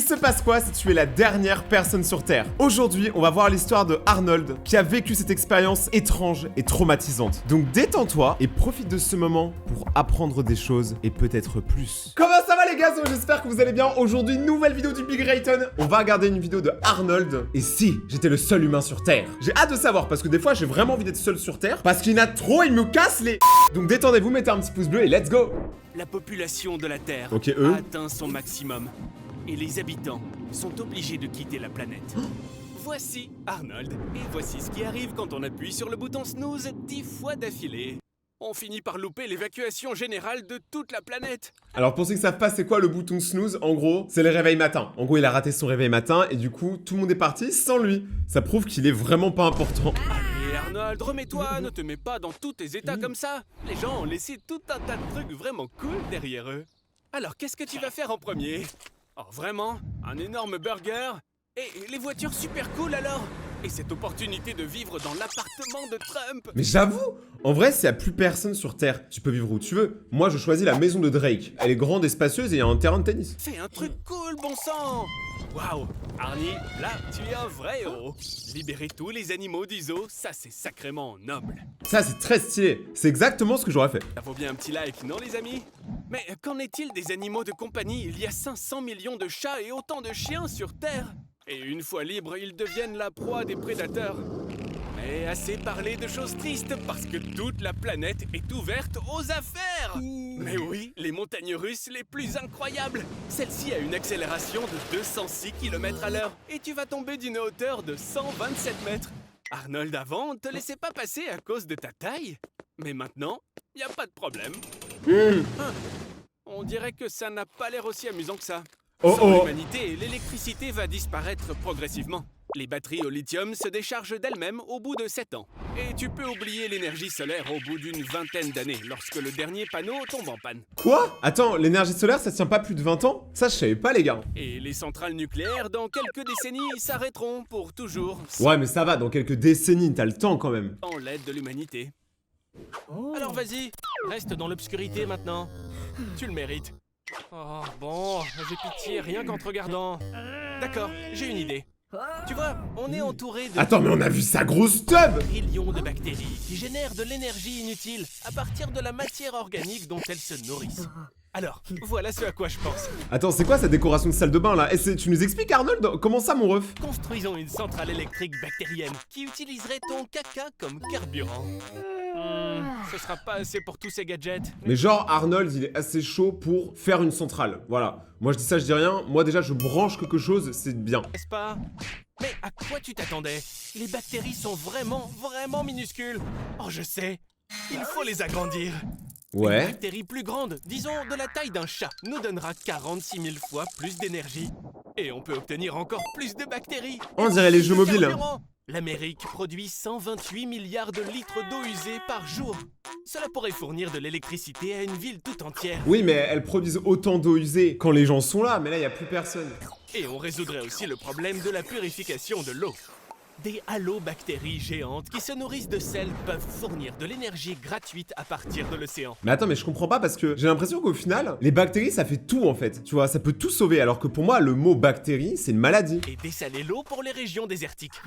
se passe quoi si tu es la dernière personne sur Terre? Aujourd'hui, on va voir l'histoire de Arnold qui a vécu cette expérience étrange et traumatisante. Donc détends-toi et profite de ce moment pour apprendre des choses et peut-être plus. Comment ça va les gars? J'espère que vous allez bien. Aujourd'hui, nouvelle vidéo du Big Rayton. On va regarder une vidéo de Arnold. Et si j'étais le seul humain sur Terre? J'ai hâte de savoir parce que des fois, j'ai vraiment envie d'être seul sur Terre parce qu'il y en a trop, il me casse les... Donc détendez-vous, mettez un petit pouce bleu et let's go. La population de la Terre a atteint son maximum et les habitants sont obligés de quitter la planète. Voici Arnold et voici ce qui arrive quand on appuie sur le bouton snooze 10 fois d'affilée. On finit par louper l'évacuation générale de toute la planète. Alors pour ceux qui savent pas c'est quoi le bouton snooze, en gros, c'est le réveil matin. En gros, il a raté son réveil matin et du coup, tout le monde est parti sans lui. Ça prouve qu'il est vraiment pas important. Allez Arnold, remets-toi, ne te mets pas dans tous tes états comme ça. Les gens ont laissé tout un tas de trucs vraiment cool derrière eux. Alors qu'est-ce que tu vas faire en premier? Oh vraiment? Un énorme burger? Et les voitures super cool alors? Et cette opportunité de vivre dans l'appartement de Trump? Mais j'avoue, en vrai, s'il y a plus personne sur Terre, tu peux vivre où tu veux. Moi, je choisis la maison de Drake. Elle est grande et spacieuse et il y a un terrain de tennis. Fais un truc cool, bon sang! Waouh! Arnie, là, tu es un vrai héros. Libérer tous les animaux du zoo, ça c'est sacrément noble. Ça, c'est très stylé. C'est exactement ce que j'aurais fait. Ça vaut bien un petit like, non les amis? Mais qu'en est-il des animaux de compagnie? Il y a 500 millions de chats et autant de chiens sur Terre. Et une fois libres, ils deviennent la proie des prédateurs. Mais assez parlé de choses tristes parce que toute la planète est ouverte aux affaires. Mais oui, les montagnes russes les plus incroyables. Celle-ci a une accélération de 206 km à l'heure. Et tu vas tomber d'une hauteur de 127 mètres. Arnold, avant, on ne te laissait pas passer à cause de ta taille. Mais maintenant, il n'y a pas de problème. On dirait que ça n'a pas l'air aussi amusant que ça. Sans l'humanité, l'électricité va disparaître progressivement. Les batteries au lithium se déchargent d'elles-mêmes au bout de 7 ans. Et tu peux oublier l'énergie solaire au bout d'une vingtaine d'années, lorsque le dernier panneau tombe en panne. Quoi? Attends, l'énergie solaire, ça tient pas plus de 20 ans? Ça, je savais pas, les gars. Et les centrales nucléaires, dans quelques décennies, s'arrêteront pour toujours. Ouais, mais ça va, dans quelques décennies, t'as le temps quand même. En l'aide de l'humanité. Alors vas-y, reste dans l'obscurité maintenant. Tu le mérites. Oh, bon, j'ai pitié rien qu'en te regardant. D'accord, j'ai une idée. Tu vois, on est entouré de... Attends, mais on a vu sa grosse tub! Trillions de bactéries qui génèrent de l'énergie inutile à partir de la matière organique dont elles se nourrissent. Alors, voilà ce à quoi je pense. Attends, c'est quoi cette décoration de salle de bain là? Et tu nous expliques Arnold? Comment ça mon ref? Construisons une centrale électrique bactérienne qui utiliserait ton caca comme carburant. Ce sera pas assez pour tous ces gadgets. Mais genre Arnold il est assez chaud pour faire une centrale. Voilà. Moi je dis ça, je dis rien. Moi déjà je branche quelque chose, c'est bien. N'est-ce pas? Mais à quoi tu t'attendais? Les bactéries sont vraiment minuscules. Oh je sais. Il faut les agrandir. Ouais. Une bactérie plus grande, disons de la taille d'un chat, nous donnera 46 000 fois plus d'énergie. Et on peut obtenir encore plus de bactéries. On dirait les jeux mobiles. L'Amérique produit 128 milliards de litres d'eau usée par jour. Cela pourrait fournir de l'électricité à une ville tout entière. Oui, mais elles produisent autant d'eau usée quand les gens sont là, mais là, il n'y a plus personne. Et on résoudrait aussi le problème de la purification de l'eau. Des halobactéries géantes qui se nourrissent de sel peuvent fournir de l'énergie gratuite à partir de l'océan. Mais attends, mais je comprends pas parce que j'ai l'impression qu'au final, les bactéries, ça fait tout en fait. Tu vois, ça peut tout sauver, alors que pour moi, le mot bactérie, c'est une maladie. Et dessaler l'eau pour les régions désertiques.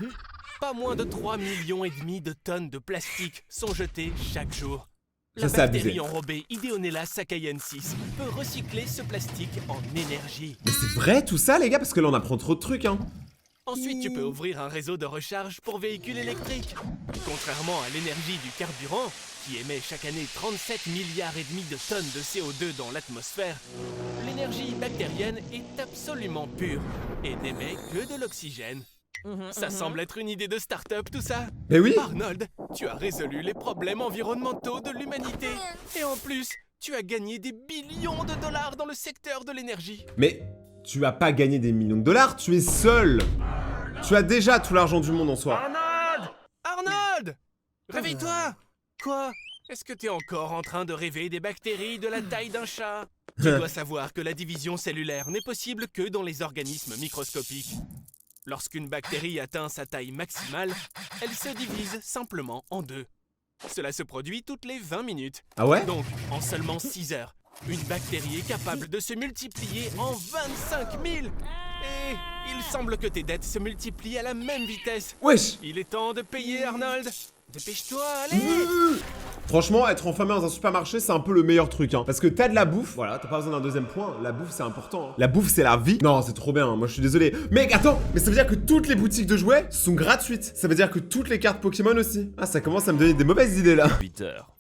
Pas moins de 3,5 millions de tonnes de plastique sont jetées chaque jour. La bactérie enrobée Ideonella sakaiensis peut recycler ce plastique en énergie. Mais c'est vrai tout ça les gars, parce que là on apprend trop de trucs hein. Ensuite, tu peux ouvrir un réseau de recharge pour véhicules électriques. Contrairement à l'énergie du carburant, qui émet chaque année 37 milliards et demi de tonnes de CO2 dans l'atmosphère, l'énergie bactérienne est absolument pure et n'émet que de l'oxygène. Ça semble être une idée de start-up tout ça. Mais oui. Arnold, tu as résolu les problèmes environnementaux de l'humanité. Et en plus, tu as gagné des billions de dollars dans le secteur de l'énergie. Mais tu as pas gagné des millions de dollars, tu es seul. Tu as déjà tout l'argent du monde en soi. Arnold! Arnold! Réveille-toi! Quoi? Est-ce que t'es encore en train de rêver des bactéries de la taille d'un chat? Tu dois savoir que la division cellulaire n'est possible que dans les organismes microscopiques. Lorsqu'une bactérie atteint sa taille maximale, elle se divise simplement en deux. Cela se produit toutes les 20 minutes. Ah ouais? Donc, en seulement 6 heures, une bactérie est capable de se multiplier en 25 000. Et il semble que tes dettes se multiplient à la même vitesse. Wesh. Il est temps de payer, Arnold. Dépêche-toi, allez. Franchement, être enfermé dans un supermarché, c'est un peu le meilleur truc, hein. Parce que t'as de la bouffe, voilà, t'as pas besoin d'un deuxième point. La bouffe, c'est important, hein. La bouffe, c'est la vie. Non, c'est trop bien, hein. Moi je suis désolé. Mec, attends, mais ça veut dire que toutes les boutiques de jouets sont gratuites. Ça veut dire que toutes les cartes Pokémon aussi. Ah, ça commence à me donner des mauvaises idées là. 8 heures.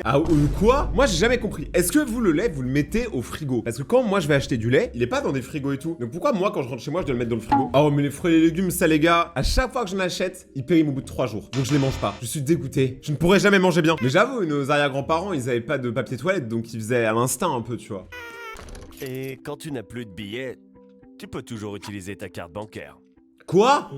Ah, quoi? Moi j'ai jamais compris. Est-ce que vous, le lait, vous le mettez au frigo? Parce que quand moi je vais acheter du lait, il est pas dans des frigos et tout. Donc pourquoi moi, quand je rentre chez moi, je dois le mettre dans le frigo? Oh, mais les fruits et les légumes, ça les gars, à chaque fois que j'en achète, ils périment au bout de 3 jours. Donc je les mange pas. Je suis dégoûté. Je ne pourrais jamais manger bien. Mais j'avoue, nos arrière-grands-parents, ils avaient pas de papier toilette, donc ils faisaient à l'instinct un peu, tu vois. Et quand tu n'as plus de billets, tu peux toujours utiliser ta carte bancaire. Quoi?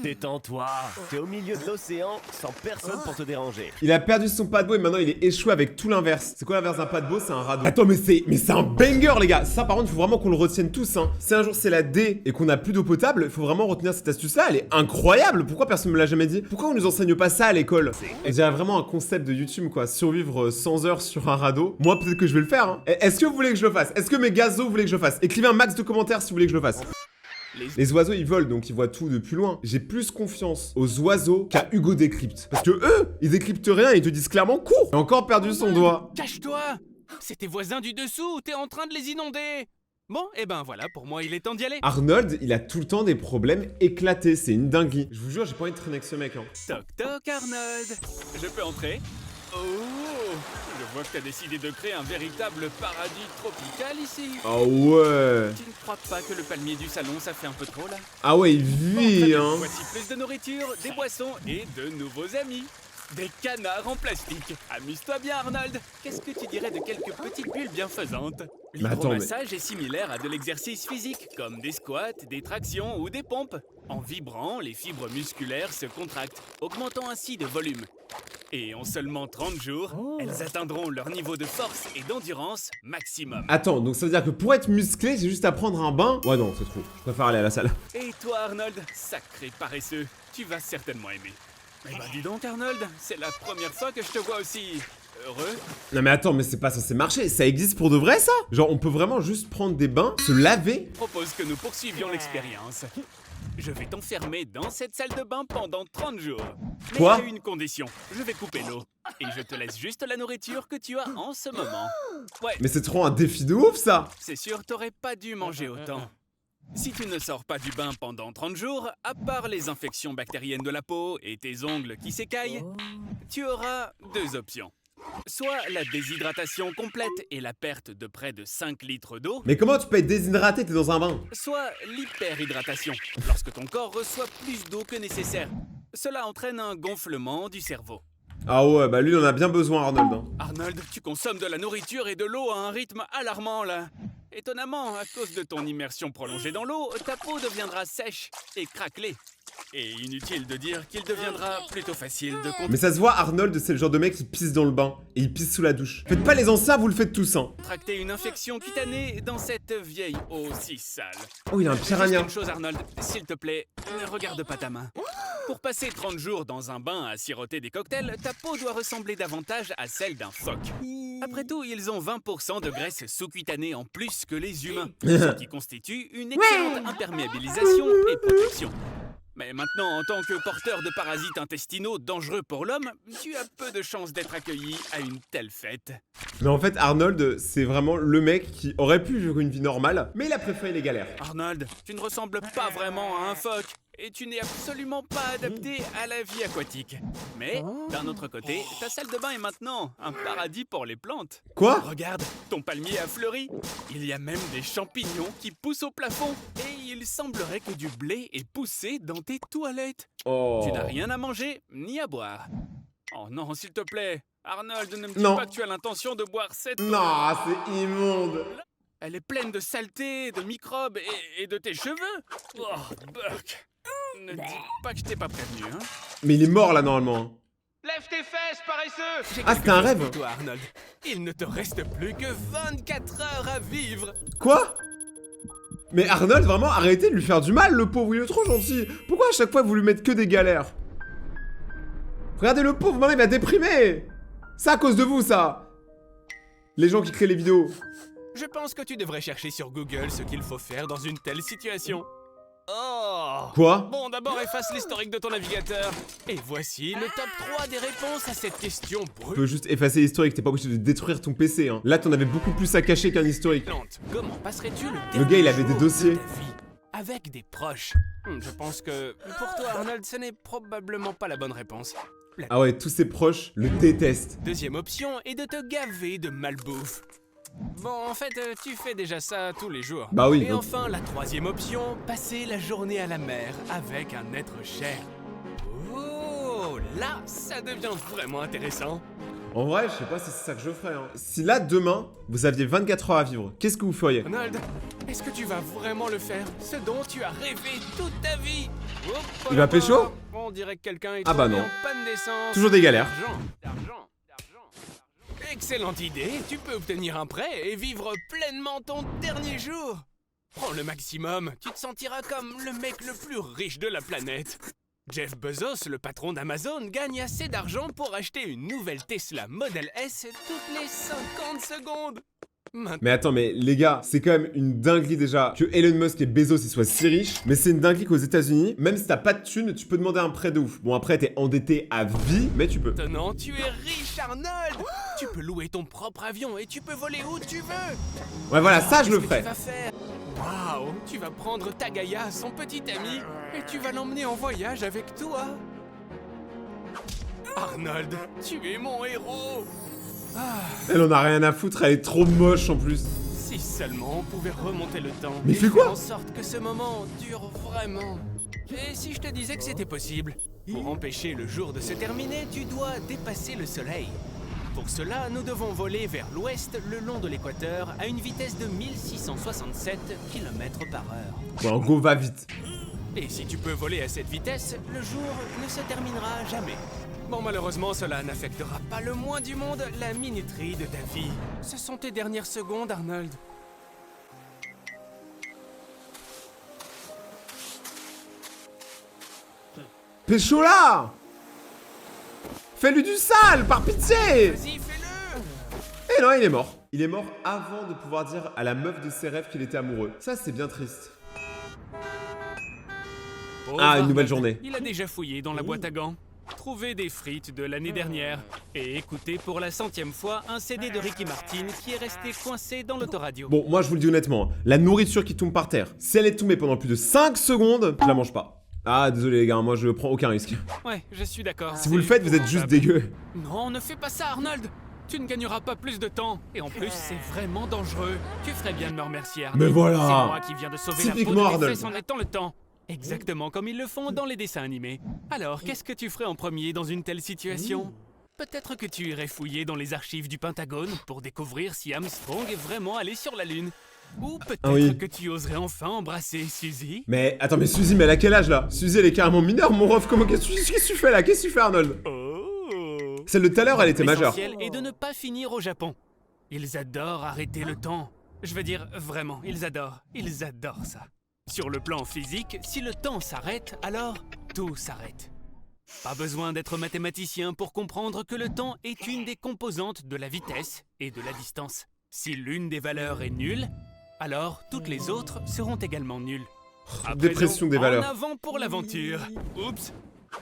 Détends-toi, t'es au milieu de l'océan sans personne pour te déranger. Il a perdu son paquebot et maintenant il est échoué avec tout l'inverse. C'est quoi l'inverse d'un paquebot? C'est un radeau. Attends, mais c'est un banger, les gars. Ça, par contre, il faut vraiment qu'on le retienne tous, hein. Si un jour c'est la D et qu'on a plus d'eau potable, il faut vraiment retenir cette astuce-là. Elle est incroyable. Pourquoi personne me l'a jamais dit? Pourquoi on nous enseigne pas ça à l'école? Et dirait vraiment un concept de YouTube, quoi. Survivre 100 heures sur un radeau. Moi, peut-être que je vais le faire, hein. Est-ce que vous voulez que je le fasse? Est-ce que mes gazos voulaient que je le fasse? Écrivez un max de commentaires si vous voulez que je le fasse. Les oiseaux ils volent donc ils voient tout de plus loin. J'ai plus confiance aux oiseaux qu'à Hugo Décrypte. Parce que eux, ils décryptent rien, ils te disent clairement cours. Il a encore perdu son doigt. Cache-toi. C'est tes voisins du dessous, t'es en train de les inonder. Bon, et ben voilà, pour moi il est temps d'y aller. Arnold, il a tout le temps des problèmes éclatés, c'est une dinguerie. Je vous jure, j'ai pas envie de traîner avec ce mec, hein. Toc toc, Arnold. Je peux entrer? Oh, je vois que t'as décidé de créer un véritable paradis tropical ici. Ah ouais. Tu ne crois pas que le palmier du salon, ça fait un peu trop là? Ah ouais, il Bon, très vit, bien. hein. Voici plus de nourriture, des boissons et de nouveaux amis. Des canards en plastique. Amuse-toi bien, Arnold. Qu'est-ce que tu dirais de quelques petites bulles bienfaisantes? Mais attends, L'hydromassage est similaire à de l'exercice physique, comme des squats, des tractions ou des pompes. En vibrant, les fibres musculaires se contractent, augmentant ainsi de volume. Et en seulement 30 jours, elles atteindront leur niveau de force et d'endurance maximum. Attends, donc ça veut dire que pour être musclé, j'ai juste à prendre un bain? Ouais, non, c'est trop. Je préfère aller à la salle. Et toi, Arnold, sacré paresseux, tu vas certainement aimer. Eh ben dis donc, Arnold, c'est la première fois que je te vois aussi heureux. Non mais attends, mais c'est pas censé marcher. Ça existe pour de vrai, ça? Genre, on peut vraiment juste prendre des bains, se laver? Je propose que nous poursuivions l'expérience. Je vais t'enfermer dans cette salle de bain pendant 30 jours. Mais Quoi? à une condition, je vais couper l'eau. Et je te laisse juste la nourriture que tu as en ce moment. Ouais, Mais c'est trop un défi de ouf, ça! c'est sûr, t'aurais pas dû manger autant. Si tu ne sors pas du bain pendant 30 jours, à part les infections bactériennes de la peau et tes ongles qui s'écaillent, tu auras deux options. Soit la déshydratation complète et la perte de près de 5 litres d'eau, Mais comment tu peux être déshydraté, t'es dans un bain? soit l'hyperhydratation, lorsque ton corps reçoit plus d'eau que nécessaire. Cela entraîne un gonflement du cerveau. Ah ouais, bah lui, il en a bien besoin, Arnold, hein. Arnold, tu consommes de la nourriture et de l'eau à un rythme alarmant là. Étonnamment, à cause de ton immersion prolongée dans l'eau, ta peau deviendra sèche et craquelée. Et inutile de dire qu'il deviendra plutôt facile de Mais ça se voit, Arnold, c'est le genre de mec qui pisse dans le bain. Et il pisse sous la douche. Faites pas les anciens, vous le faites tous, hein. contracter une infection cutanée dans cette vieille eau si sale. Oh, il a un Juste piranha. une chose, Arnold, s'il te plaît, ne regarde pas ta main. Pour passer 30 jours dans un bain à siroter des cocktails, ta peau doit ressembler davantage à celle d'un phoque. Après tout, ils ont 20% de graisse sous-cutanée en plus que les humains, ce qui constitue une excellente imperméabilisation et protection. Mais maintenant, en tant que porteur de parasites intestinaux dangereux pour l'homme, tu as peu de chances d'être accueilli à une telle fête. Mais en fait, Arnold, c'est vraiment le mec qui aurait pu vivre une vie normale, mais il a préféré les galères. Arnold, tu ne ressembles pas vraiment à un phoque. Et tu n'es absolument pas adapté à la vie aquatique. Mais, d'un autre côté, ta salle de bain est maintenant un paradis pour les plantes. Quoi? Regarde, ton palmier a fleuri. Il y a même des champignons qui poussent au plafond. Et il semblerait que du blé ait poussé dans tes toilettes. Oh. Tu n'as rien à manger ni à boire. Oh non, s'il te plaît. Arnold, ne me dis Non. pas que tu as l'intention de boire cette eau. Non, c'est immonde. Elle est pleine de saleté, de microbes et de tes cheveux. Oh, Burk. Ne dis pas que je t'ai pas prévenu, hein. Mais il est mort là normalement, hein. Lève tes fesses, paresseux! J'ai Ah, quelque c'était un chose rêve. pour toi, Arnold. Il ne te reste plus que 24 heures à vivre. Quoi? Mais Arnold, vraiment, arrêtez de lui faire du mal, le pauvre, il est trop gentil. Pourquoi à chaque fois vous lui mettez que des galères? Regardez le pauvre, maintenant il va déprimer. C'est à cause de vous, ça. Les gens qui créent les vidéos. Je pense que tu devrais chercher sur Google ce qu'il faut faire dans une telle situation. Oh! Quoi? Bon, d'abord efface l'historique de ton navigateur. Et voici le top 3 des réponses à cette question Tu peux brûlante. juste effacer l'historique, t'es pas obligé de détruire ton PC, hein. Là, t'en avais beaucoup plus à cacher qu'un historique. Comment passerais-tu le Le gars, il avait des jour dossiers. de ta vie avec des proches? Je pense que pour toi, Arnold, ce n'est probablement pas la bonne réponse. La Ah ouais, tous ses proches le détestent. deuxième option est de te gaver de malbouffe. Bon, en fait, tu fais déjà ça tous les jours. Bah oui, Et donc- enfin, la troisième option, passer la journée à la mer avec un être cher. Oh, là, ça devient vraiment intéressant. En vrai, je sais pas si c'est ça que je ferais, hein. Si là, demain, vous aviez 24 heures à vivre, qu'est-ce que vous feriez? Arnold, est-ce que tu vas vraiment le faire? Ce dont tu as rêvé toute ta vie? Hop, Il va pécho? On dirait que quelqu'un est Ah bah tombé non. en panne d'essence. Toujours des galères. D'argent. Excellente idée, tu peux obtenir un prêt et vivre pleinement ton dernier jour. Prends le maximum, tu te sentiras comme le mec le plus riche de la planète. Jeff Bezos, le patron d'Amazon, gagne assez d'argent pour acheter une nouvelle Tesla Model S toutes les 50 secondes. Maintenant, Mais attends, mais les gars, c'est quand même une dinguerie déjà que Elon Musk et Bezos ils soient si riches. Mais c'est une dinguerie qu'aux États-Unis, même si t'as pas de thunes, tu peux demander un prêt de ouf. Bon, après, t'es endetté à vie, mais tu peux. tu es riche, Arnold. Tu peux louer ton propre avion et tu peux voler où tu veux. Ouais, voilà, ça, je le Qu'est-ce que ferais. tu vas faire? Waouh, tu vas prendre Tagaya, son petit ami, et tu vas l'emmener en voyage avec toi. Arnold, tu es mon héros. Elle en a rien à foutre, elle est trop moche en plus. Si seulement on pouvait remonter le temps. Mais et fais quoi? faire en sorte que ce moment dure vraiment. Et si je te disais que c'était possible? Pour empêcher le jour de se terminer, tu dois dépasser le soleil. Pour cela, nous devons voler vers l'ouest le long de l'équateur à une vitesse de 1667 km par heure. Ouais, en gros, va vite. Et si tu peux voler à cette vitesse, le jour ne se terminera jamais. Bon, malheureusement, cela n'affectera pas le moins du monde la minuterie de ta vie. Ce sont tes dernières secondes, Arnold. Pécho là! Fais-lui du sale, par pitié! Vas-y, fais-le! Et non, il est mort. Il est mort avant de pouvoir dire à la meuf de ses rêves qu'il était amoureux. Ça, c'est bien triste. Pauvre Ah, une nouvelle Arnold. journée. Il a déjà fouillé dans la boîte à gants, trouvé des frites de l'année dernière et écouté pour la 100e fois un CD de Ricky Martin qui est resté coincé dans l'autoradio. Bon, moi, je vous le dis honnêtement, hein, la nourriture qui tombe par terre, si elle est tombée pendant plus de 5 secondes, je la mange pas. Ah, désolé les gars, moi je prends aucun risque. Ouais, je suis d'accord. Si vous le faites, vous êtes juste dégueu. Non, ne fais pas ça, Arnold! Tu ne gagneras pas plus de temps. Et en plus, c'est vraiment dangereux. Tu ferais bien de me remercier, Arnold. Mais voilà. C'est moi qui viens de sauver la peau Typiquement de mes Arnold. fesses en arrêtant le temps. Exactement comme ils le font dans les dessins animés. Alors, qu'est-ce que tu ferais en premier dans une telle situation? Peut-être que tu irais fouiller dans les archives du Pentagone pour découvrir si Armstrong est vraiment allé sur la Lune. Ou peut-être Ah oui. que tu oserais enfin embrasser Suzy. Mais attends, mais Suzy, mais elle a quel âge là? Suzy, elle est carrément mineure, mon ref. Qu'est-ce que tu fais là? Qu'est-ce que tu fais, Arnold? Oh! Celle de tout à l'heure, elle était majeure. L'essentiel est de ne pas finir au Japon. Ils adorent arrêter le temps. Je veux dire, vraiment, ils adorent ça. Sur le plan physique, si le temps s'arrête, alors tout s'arrête. Pas besoin d'être mathématicien pour comprendre que le temps est une des composantes de la vitesse et de la distance. Si l'une des valeurs est nulle, alors toutes les autres seront également nulles. À Dépression présent, des valeurs. En avant pour l'aventure. Oups.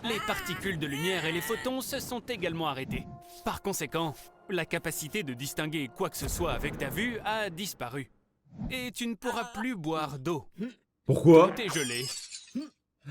Les particules de lumière et les photons se sont également arrêtés. Par conséquent, la capacité de distinguer quoi que ce soit avec ta vue a disparu. Et tu ne pourras plus boire d'eau. Pourquoi? T'es gelé.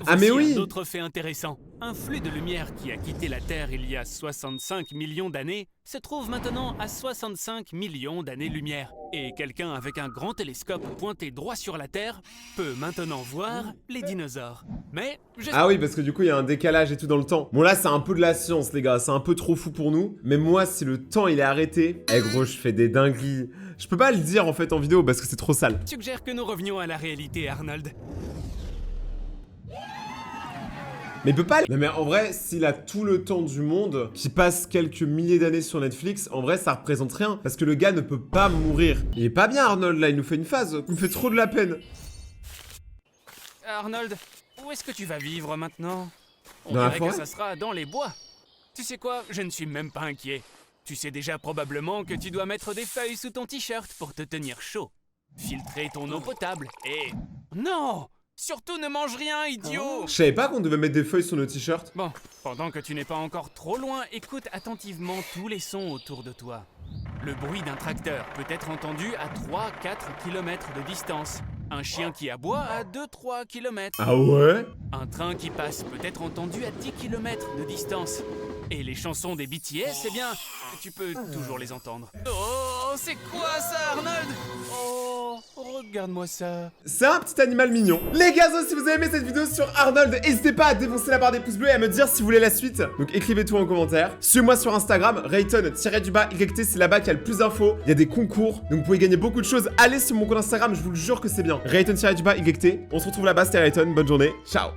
Ah, mais Voici oui. un autre fait intéressant. Un flux de lumière qui a quitté la Terre il y a 65 millions d'années se trouve maintenant à 65 millions d'années-lumière. Et quelqu'un avec un grand télescope pointé droit sur la Terre peut maintenant voir les dinosaures. Mais Ah oui, parce que du coup, il y a un décalage et tout dans le temps. Bon, là, c'est un peu de la science, les gars. C'est un peu trop fou pour nous. Mais moi, si le temps, il est arrêté... Eh gros, je fais des dingueries. Je peux pas le dire, en fait, en vidéo, parce que c'est trop sale. suggère que nous revenions à la réalité, Arnold. Mais il peut pas... Non mais en vrai, s'il a tout le temps du monde, qui passe quelques milliers d'années sur Netflix, en vrai, ça représente rien. Parce que le gars ne peut pas mourir. Il est pas bien, Arnold, là. Il nous fait une phase. Il me fait trop de la peine. Arnold, où est-ce que tu vas vivre maintenant? On Dans la dirait que forêt ça sera dans les bois. Tu sais quoi, je ne suis même pas inquiet. Tu sais déjà probablement que tu dois mettre des feuilles sous ton t-shirt pour te tenir chaud. Filtrer ton eau potable et... Non! Surtout ne mange rien, idiot! Je savais pas qu'on devait mettre des feuilles sur nos t-shirts. Bon, pendant que tu n'es pas encore trop loin, écoute attentivement tous les sons autour de toi. Le bruit d'un tracteur peut être entendu à 3-4 km de distance. Un chien qui aboie à 2-3 km. Ah ouais? Un train qui passe peut être entendu à 10 km de distance. Et les chansons des BTS, eh bien, tu peux toujours les entendre. Oh, c'est quoi ça, Arnold? Oh, regarde-moi ça. C'est un petit animal mignon. Les gars, si vous avez aimé cette vidéo sur Arnold, n'hésitez pas à défoncer la barre des pouces bleus et à me dire si vous voulez la suite. Donc écrivez tout en commentaire. Suivez-moi sur Instagram, Rayton_YT, c'est là-bas qu'il y a le plus d'infos. Il y a des concours, donc vous pouvez gagner beaucoup de choses. Allez sur mon compte Instagram, je vous le jure que c'est bien. Rayton_YT. On se retrouve là-bas, c'était Rayton. Bonne journée. Ciao.